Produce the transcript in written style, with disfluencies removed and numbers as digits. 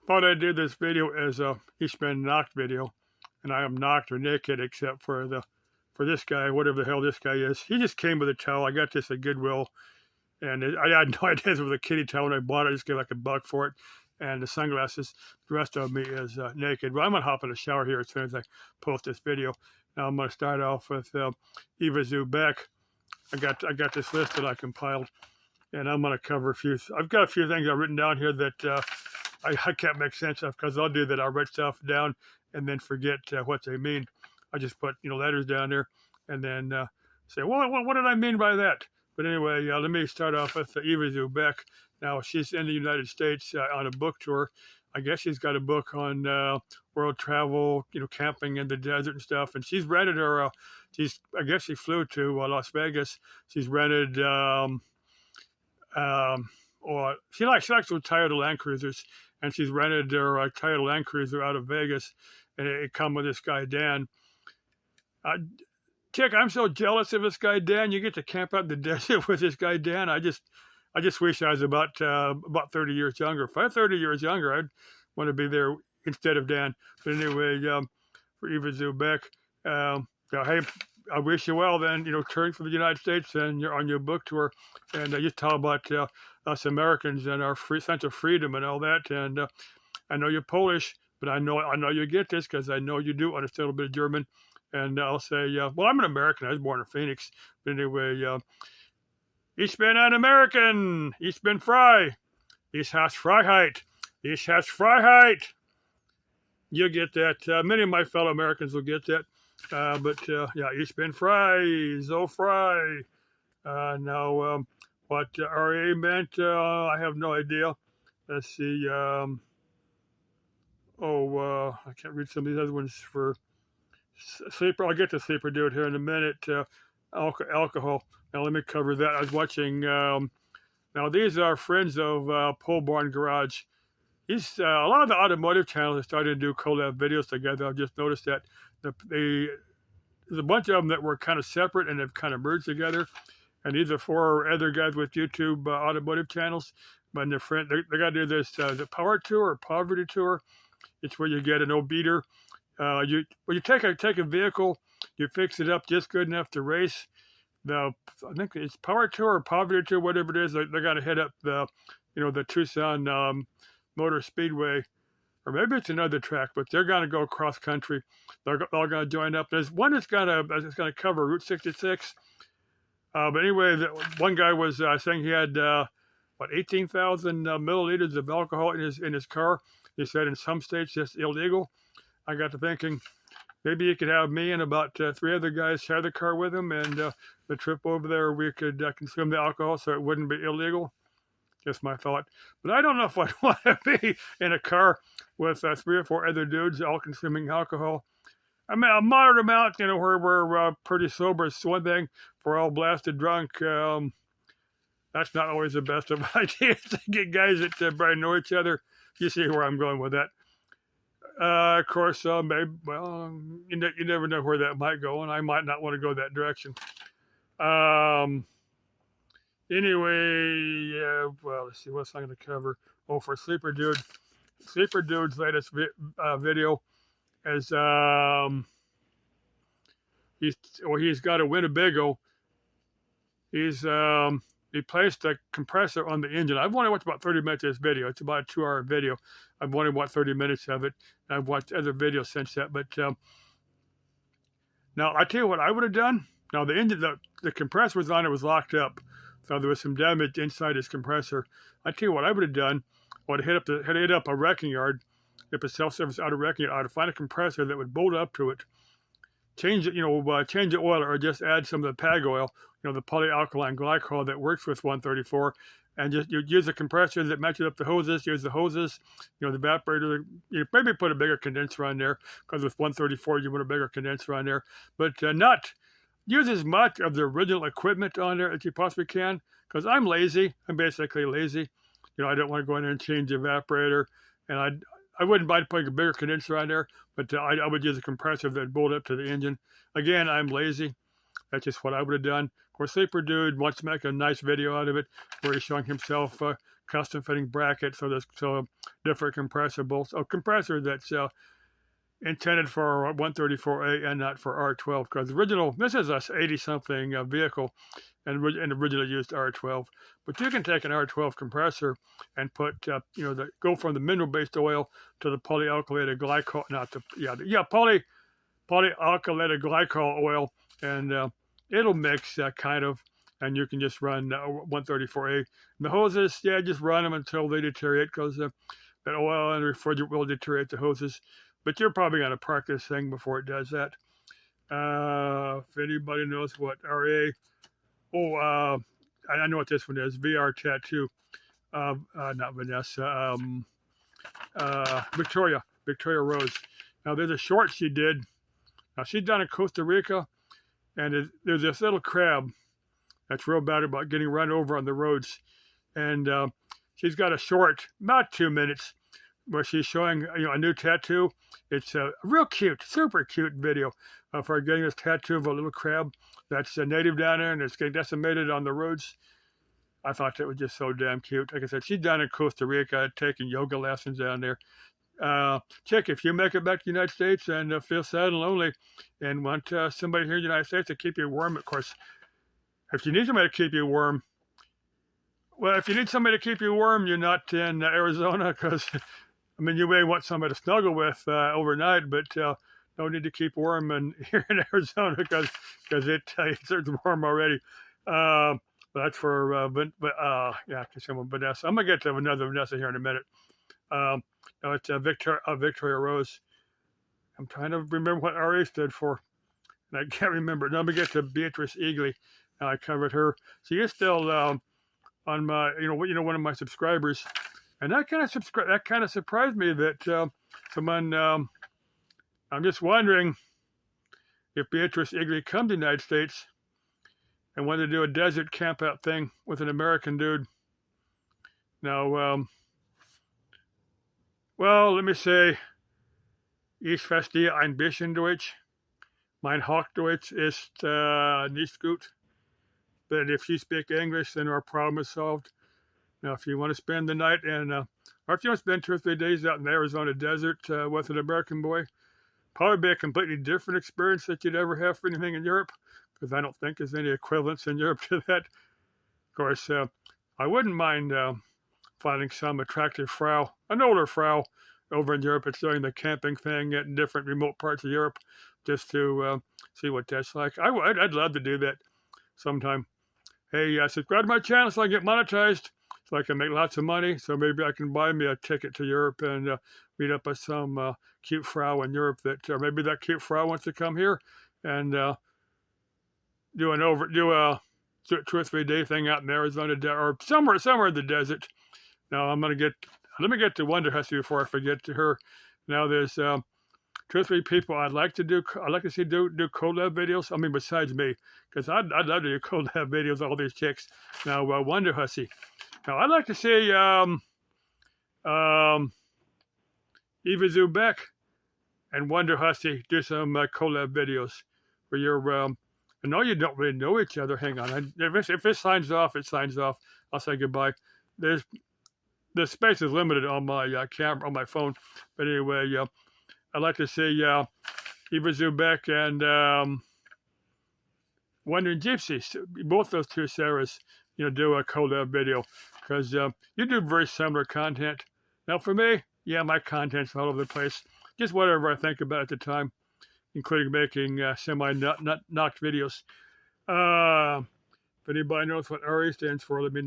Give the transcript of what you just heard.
Thought I'd do this video as a East Bend nackt video, and I am nackt or naked except for this guy, whatever the hell this guy is. He just came with a towel. I got this at Goodwill, and I had no idea it was a kitty towel when I bought it. I just gave like $1 for it, and the sunglasses. The rest of me is naked. But I'm gonna hop in the shower here as soon as I post this video. Now I'm gonna start off with Eva Zubeck. I got this list that I compiled, and I'm gonna cover a few. I've got a few things I've written down here that I can't make sense of, because I'll do that. I'll write stuff down and then forget what they mean. I just put letters down there and then say, well, what did I mean by that? But anyway, let me start off with Eva Zubeck. Now, she's in the United States on a book tour. I guess she's got a book on world travel, camping in the desert and stuff. And she's rented her, I guess she flew to Las Vegas. She's rented, or she likes those Toyota Land Cruisers, and she's rented her Toyota Land Cruiser out of Vegas, and it come with this guy, Dan. Chick, I'm so jealous of this guy, Dan. You get to camp out in the desert with this guy, Dan. I just wish I was about 30 years younger. If I was 30 years younger, I'd want to be there instead of Dan. But anyway, for Eva Zubeck, hey, I wish you well then, touring for the United States, and you're on your book tour, and just tell about us Americans and our sense of freedom and all that. And I know you're Polish, but I know you get this, because I know you do understand a little bit of German. And I'll say, well, I'm an American. I was born in Phoenix. But anyway, ich bin ein American. Ich bin frei. Ich has Freiheit. Ich has Freiheit. You'll get that. Many of my fellow Americans will get that. But yeah, ich bin frei. So frei. Now, what RA meant, I have no idea. Let's see. I can't read some of these other ones for sleeper. I'll get to sleeper dude here in a minute. Alcohol. Now let me cover that. I was watching. Now these are friends of Pole Barn Garage. A lot of the automotive channels are starting to do collab videos together. I've just noticed that there's a bunch of them that were kind of separate and have kind of merged together. And these are 4 other guys with YouTube automotive channels. But they're friends. They got to do this the Power Tour or Poverty Tour. It's where you get an old beater. You take a vehicle, you fix it up just good enough to race. I think it's Power Tour or Poverty Tour, whatever it is. They're going to hit up the Tucson Motor Speedway, or maybe it's another track, but they're going to go cross country. They're all going to join up. There's one that's going to cover Route 66. But anyway, one guy was saying he had 18,000 milliliters of alcohol in his car. He said in some states it's illegal. I got to thinking, maybe you could have me and about 3 other guys share the car with him, and the trip over there we could consume the alcohol so it wouldn't be illegal. Just my thought. But I don't know if I'd want to be in a car with 3 or 4 other dudes all consuming alcohol. I mean, a moderate amount, where we're pretty sober is one thing. If we're all blasted drunk, that's not always the best of ideas to get guys that barely know each other. You see where I'm going with that. Of course, maybe, well, you never know where that might go, and I might not want to go that direction. Anyway, well, let's see what's I'm going to cover. Oh, for Sleeper Dude. Sleeper Dude's latest video is he's got a Winnebago. He placed a compressor on the engine. I've only watched about 30 minutes of this video. It's about a 2-hour video. I've only watched 30 minutes of it. I've watched other videos since that. But now, I tell you what I would have done. Now, the engine, the compressor was on. It was locked up. So there was some damage inside his compressor. I tell you what I would have done. I would have hit up a wrecking yard. If a self-service auto wrecking yard, I would find a compressor that would bolt up to it. Change it, change the oil, or just add some of the PAG oil, the polyalkyl glycol that works with 134, and just use a compressor that matches up the hoses. Use the hoses, the evaporator. You maybe put a bigger condenser on there, because with 134 you want a bigger condenser on there, but not use as much of the original equipment on there as you possibly can. Because I'm lazy. I'm basically lazy. I don't want to go in there and change the evaporator, and I wouldn't mind putting a bigger condenser on there, but I would use a compressor that would bolt up to the engine. Again, I'm lazy. That's just what I would have done. Of course, Sleeper Dude wants to make a nice video out of it, where he's showing himself custom fitting bracket. So there's different compressor bolts. A compressor that's intended for 134A and not for R12, because this is a 80-something vehicle, and originally used R12. But you can take an R12 compressor and put, go from the mineral-based oil to the polyalkylated glycol, polyalkylated glycol oil, and it'll mix kind of, and you can just run 134A. And the hoses, just run them until they deteriorate, because that oil and refrigerant will deteriorate the hoses. But you're probably going to park this thing before it does that. If anybody knows what RA, I know what this one is. VR Tattoo, not Vanessa, Victoria Rose. Now there's a short she did. Now she's down in Costa Rica, and there's this little crab that's real bad about getting run over on the roads, and she's got a short, about 2 minutes, where she's showing a new tattoo. It's a real cute, super cute video of her getting this tattoo of a little crab that's native down there, and it's getting decimated on the roads. I thought that was just so damn cute. Like I said, she's down in Costa Rica taking yoga lessons down there. Chick, if you make it back to the United States and feel sad and lonely and want somebody here in the United States to keep you warm, of course, if you need somebody to keep you warm, well, if you need somebody to keep you warm, you're not in Arizona, because you may want somebody to snuggle with overnight, but no need to keep warm here in Arizona, because it's warm already. That's for Vanessa. I'm gonna get to another Vanessa here in a minute. It's Victoria Rose. I'm trying to remember what RA stood for, and I can't remember. Now I'm gonna get to Beatrice Eagley. I covered her. She is still on my, one of my subscribers. And that kind of surprised me that someone. I'm just wondering if Beatrice Eagley come to the United States and wanted to do a desert camp out thing with an American dude. Now, well, let me say, ich verstehe ein bisschen Deutsch. Mein Hochdeutsch ist nicht gut. But if you speak English, then our problem is solved. Now, if you want to spend the night or if you want to spend 2 or 3 days out in the Arizona desert with an American boy, probably be a completely different experience that you'd ever have for anything in Europe, because I don't think there's any equivalence in Europe to that. Of course, I wouldn't mind finding some attractive frau, an older frau, over in Europe that's doing the camping thing in different remote parts of Europe, just to see what that's like. I'd love to do that sometime. Hey, subscribe to my channel so I can get monetized, so I can make lots of money, so maybe I can buy me a ticket to Europe and meet up with some cute frau in Europe or maybe that cute frau wants to come here and do a 2 or 3 day thing out in Arizona or somewhere in the desert. Now let me get to Wonder Hussy before I forget to her. Now there's 2 or 3 people I'd like to see do collab videos. Besides me, because I'd love to do collab videos of all these chicks. Now Wonder Hussy. Now I'd like to see Eva Zubek and Wonder Hussy do some collab videos where you're. I know you don't really know each other. Hang on. If it signs off, it signs off. I'll say goodbye. The space is limited on my camera on my phone, but anyway, I'd like to see Eva Zubek and Wondering Gypsy, both those 2 Sarahs, do a collab video, because you do very similar content. Now for me, my content's all over the place, just whatever I think about at the time, including making semi-nackt videos. If anybody knows what RA stands for, let me know.